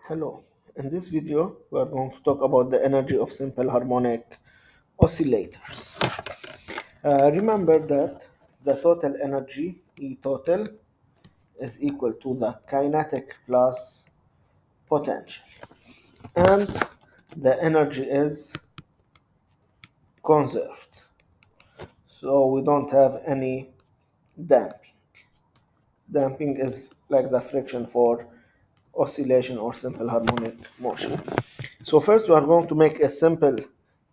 Hello, in this video we are going to talk about the energy of simple harmonic oscillators. Remember that the total energy E total is equal to the kinetic plus potential, and the energy is conserved, so we don't have any damping. Damping is like the friction for oscillation or simple harmonic motion. So first we are going to make a simple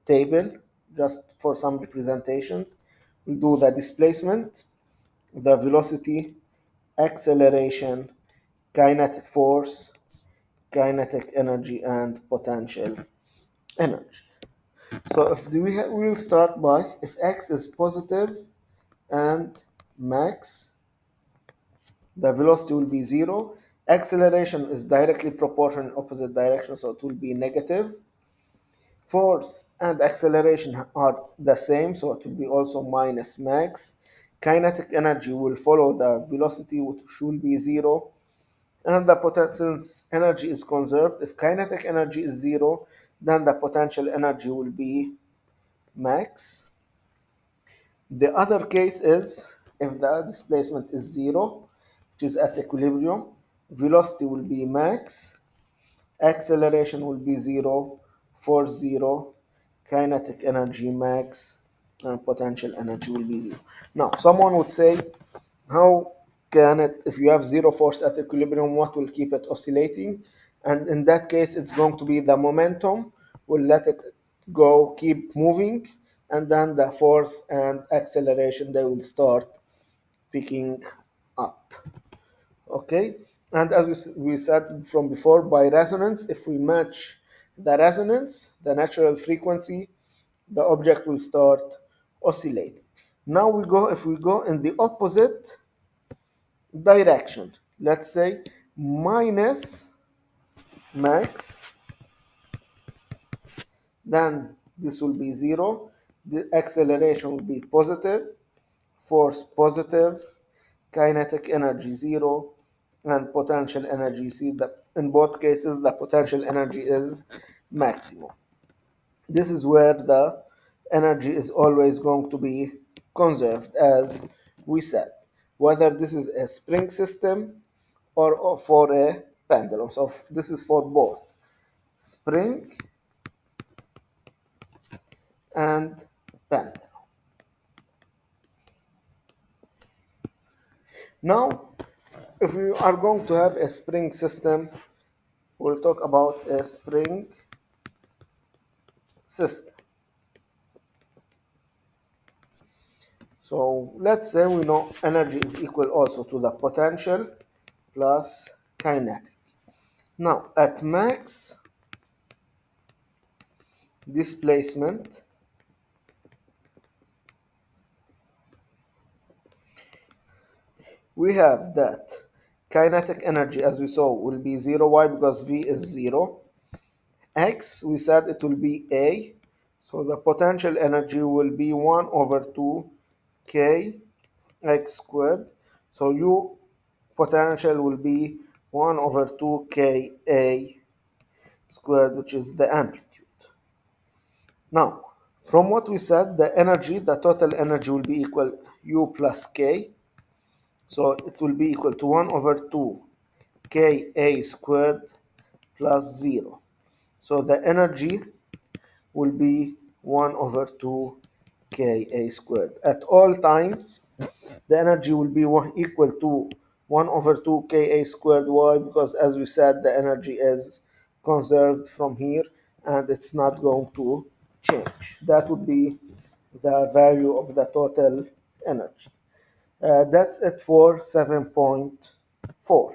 table just for some representations. We'll do the displacement, the velocity, acceleration, kinetic force, kinetic energy, and potential energy. So if we will start by if x is positive and max, the velocity will be 0. Acceleration is directly proportional in opposite direction, so it will be negative. Force and acceleration are the same, so it will be also minus max. Kinetic energy will follow the velocity, which should be 0. And the since energy is conserved, if kinetic energy is 0, then the potential energy will be max. The other case is if the displacement is 0, which is at equilibrium, velocity will be max, acceleration will be 0, force 0, kinetic energy max, and potential energy will be 0. Now, someone would say, how can it, if you have 0 force at equilibrium, what will keep it oscillating? And in that case, it's going to be the momentum will let it go, keep moving, and then the force and acceleration, they will start picking up. Okay, and as we said from before, by resonance, if we match the resonance, the natural frequency, the object will start oscillating. Now if we go in the opposite direction, let's say minus max, then this will be 0, the acceleration will be positive, force positive, kinetic energy 0, and potential energy. See that in both cases the potential energy is maximum. This is where the energy is always going to be conserved, as we said, whether this is a spring system or for a pendulum. So this is for both spring and pendulum. Now, if we are going to have a spring system, we'll talk about a spring system. So let's say we know energy is equal also to the potential plus kinetic. Now at max displacement, we have that kinetic energy, as we saw, will be 0. Why? Because V is 0. X, we said it will be A. So the potential energy will be 1 over 2 K x squared. So U potential will be 1 over 2 K A squared, which is the amplitude. Now, from what we said, the energy, the total energy will be equal U plus K. So it will be equal to 1 over 2 Ka squared plus 0. So the energy will be 1 over 2 Ka squared. At all times, the energy will be equal to 1 over 2 Ka squared. Why? Because as we said, the energy is conserved from here and it's not going to change. That would be the value of the total energy. That's it for 7.4.